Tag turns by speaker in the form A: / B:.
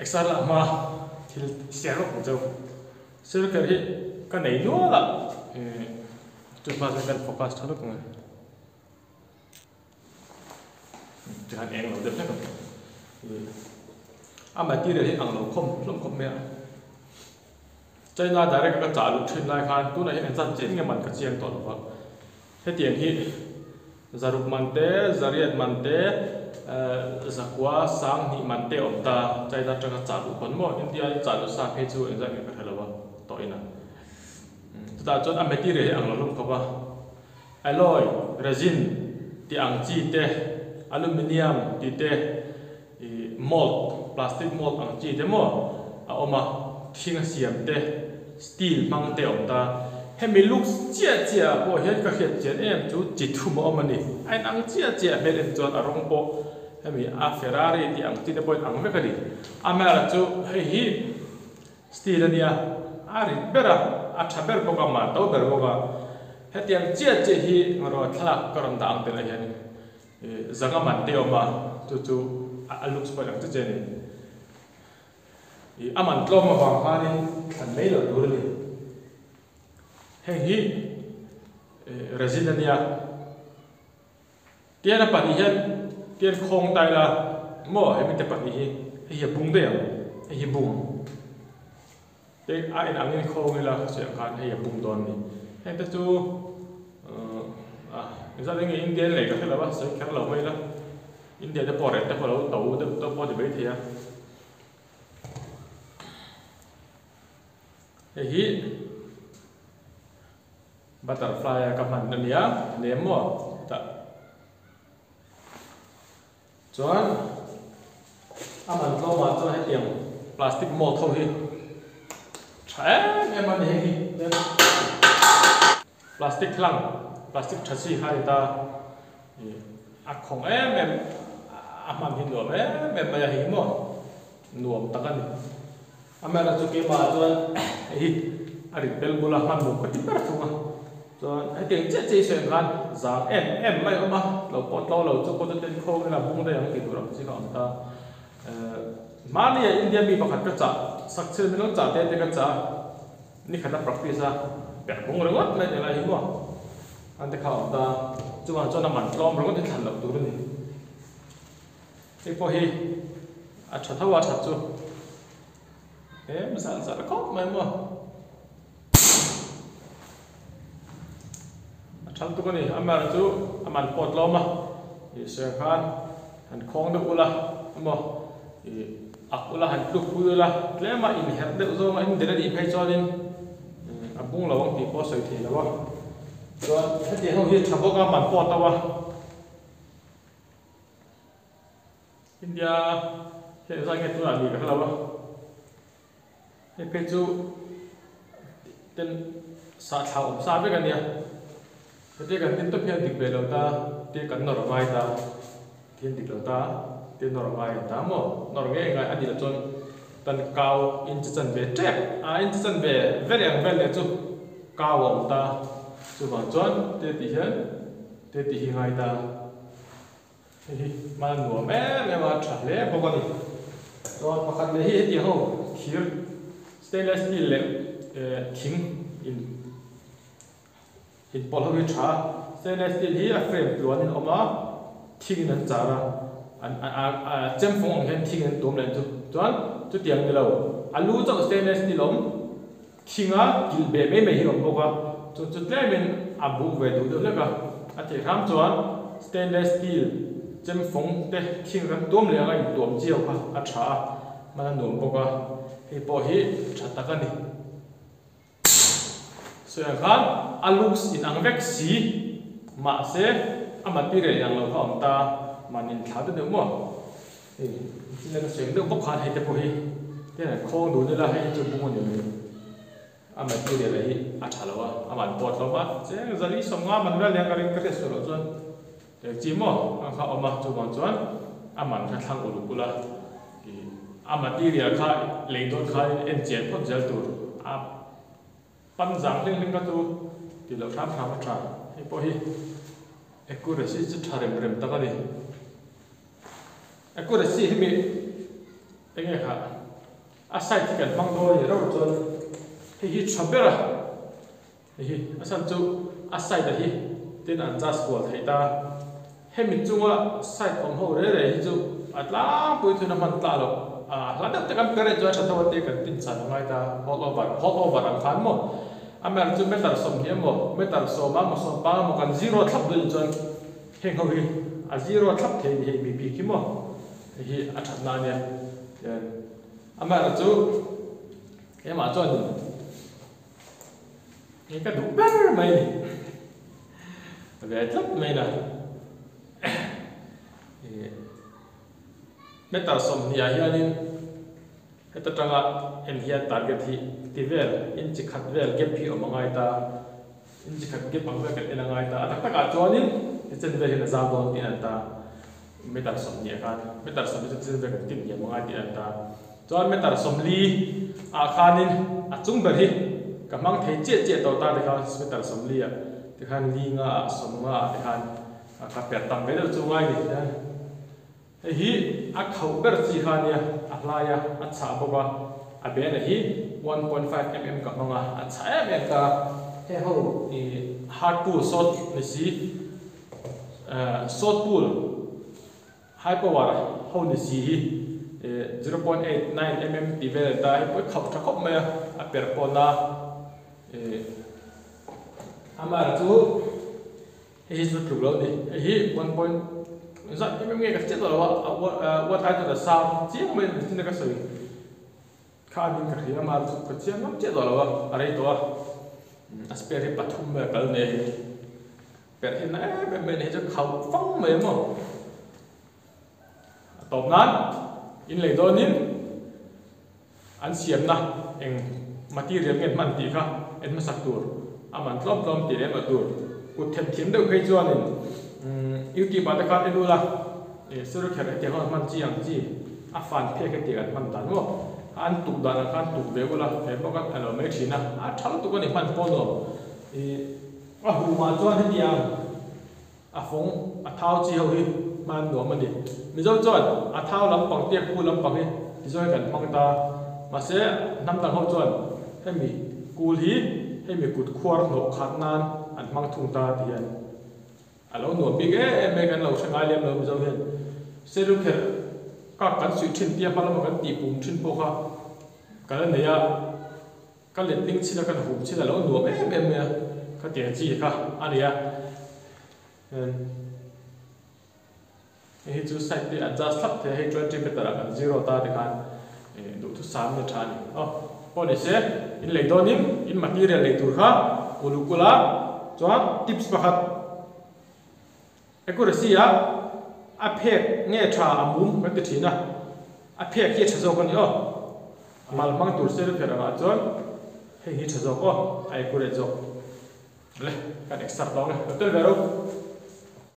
A: extra la ma thil siaro ko jo circle hi ka nei no la tu pa kan focus thalo ko jangan eng lo dep ko material hi ang lo khom me China direct ka chalu thin lai khan tu na hin chan chen nge man ka chiang to lo he tiang hi zaruk mante zariat mante zakwa sang ni mante opta China tanga chalu kon mo India chalu sa phe chu en jang ka thalawa to ina ta chon a material hi ang lo lum khawa alloy resin ti ang chi te aluminium ti te mold plastic mold ang chi te mo a oma thinga siam te steel mang te opta hemi looks chia bo hian ka hiat chen em chu chi thu mo mani ain ang chia mel en chon arong po hemi a Ferrari ti ang ti te boy ang vekali amara chu hi steel ania ari bera a thaber bo ka ma to ber bo ka hetiang chia hi ngaro thlak karam da ang te la hian zanga man te oma chu a looks po lang chu chen aman tlom ma wang khani kan mei lo dur ni hi residenia tiana pani hian tian khong tai la mo he mi te pani hi bung de hi bung te a en angin khong la se khan hi bung don ni he ta chu za ding India le ka la ba se khar lo mai la India de pore te polo to po de bai thia hi butterfly ka man nia nemo ta chuan aman lo ma chuan he tiang plastic mold tho hi em man hi plastic lang plastic chasi hai ta a khong em aman hin lo em ma hi mo nuam takan amela chu ke ma chuan hi ari bel bula han mo ko ti per thunga chuan ai teng che sen kan zang em mai ma lo pot lo chu ko ten kho la bung de yang ki dur chi ka ta mania India mi pakhat ka cha sakchel mi lo cha te ka cha ni khana practice a per bung rongot mai la hi mo ante kha ta chuan chuan man tlom rongot ti than lo dur ni po hi a tha thawa tha chu sa có mà mua chăm tu cái này mà chú mà pot lo mà thì sẽ khan hành khong được ula mà ula hành lục ula lẽ mà in hết được rồi mà in để đi phải cho nên bung lâu thì có sợi thì là bao rồi cái gì không biết thằng có mà pot tao à India hiện ra cái tu làm gì cái là bao he pe chu ten sa thau sa be kan ya te kan tin to phe dik be lo ta te kan nor mai ta thiên dik lo ta te nor mai ta mo nor nge ngai ani la chon tan kaw in chan be trap a in chan be very ang vel le chu kaw om ta chu ba chon te ti hi ngai ta hi ma nu me ma tha le bo ko ni ron pakhat le hi ti ho khir stainless steel le thing in polhowi tha stainless steel hi a frame luan in oma thing nan chara an chem phong ang hen thing an tum len chu chuan chu tiang ni lo alu chaw stainless steel om thinga gil be me me hi om boka chu tlemin abu ve du le ka a the kham chuan stainless steel chem phong te thing ran tum le nga in tum chiaw kha a tha mana nom boka hi po hi thatakani so khan alux in angvek si ma se amatirel yang lo khom ta manin thadu de mo le ka seng de bok khan he te po hi te na khong du de la he chu bu ni amatirel hi a thalawa aman pot lo ma che zali songa man la yang ka ring ka te so lo chon te chi mo kha oma chu bon chon aman kha thang ulu kula material kha leidon kha en chen phot jal tur a pan jang ling ka tu ti lo tham tham tha he po hi accuracy chu tharem rem ta ka ni accuracy hi mi enge kha aside thì cần mang đôi đâu rồi hi chabera hi asan chu aside da hi tin an just ko thei ta hemi chunga side om ho re hi chu atla pui thuna man ta lo ladap te kam kare jo thatawate kan tin chan ngai ta hot over ang khan mo amer chu metal som hi mo metal som ma som pa mo kan zero thap dun chon heng ho hi a zero thap the hi mi pi ki mo hi athat na ne amer chu ema chon ni ka du ber mai ni ve thap mai na metal som hi hianin heta tanga en hian target hi tivel in chi khat vel gap hi omangai ta in chi khat gap angwa kan enangai ta atak taka chonin chen ve hin za don tin anta metal som ni kan metal som chi chen ve kan tin hi omangai tin anta chon metal som li a khanin a chung ber hi kamang thei che to ta de kan metal som li a te khan li nga som nga te khan ka per tam ve chu ngai ni ta hi a khau ber chi khania a hlaya a cha boka a be na hi 1.5 mm ka manga a cha em ka he ho i hard pull shot ni si shot pull high power ho ni si 0.89 mm tivel da hi poi khap thakop me a per pona amar chu hi chu thuk lo ni hi 1. Zat em nghe cái chết rồi what I the sound chiếc mình tin cái sự khai mình cái gì mà cái chiếc nó chết rồi ở đây tôi aspect thì bắt thum về cái này cái hiện nay bên này cho khẩu phóng mềm mà tóm nát in lấy đôi nín anh xiêm na em material em mình tì cả em mà sắc tour mình lom tì em mà tour cột thêm đâu cái cho nên YouTube ada kan itu lah, seru kerja dia kan manci yang ji, afan phe kerja kan man dan mo, an tu dan kan tu bego lah, bego kan alo me China, thal tu kan ipan pono, rumah tuan dia, afong athau ji ho hi man no man di, mizo tuan athau lampang tiak ku lampang hi, mizo kan mang ta, masa nam tang ho tuan, hemi kul hi, hemi kut kuar no khat nan, an mang thung ta dian. Alo nuo big me kan lo sangai lem lo zo hen seru kher ka kan sui thin tia pala ma kan ti pum thin po kha kan ne ya kan le ting chila kan hum chila lo nuo me ka ti chi kha ani ya chu site te adjust thap the he 20 meter kan zero ta de kan du thu sam me thani po ne se in le donin in material le tur kha ulukula chwa tips pakhat accuracy a phek nge tha amum kan ti thina a phek hi thazo kan yo mal mang tur se phera ga chon he hi thazo ko ai kure jo le kan extra dong tel vero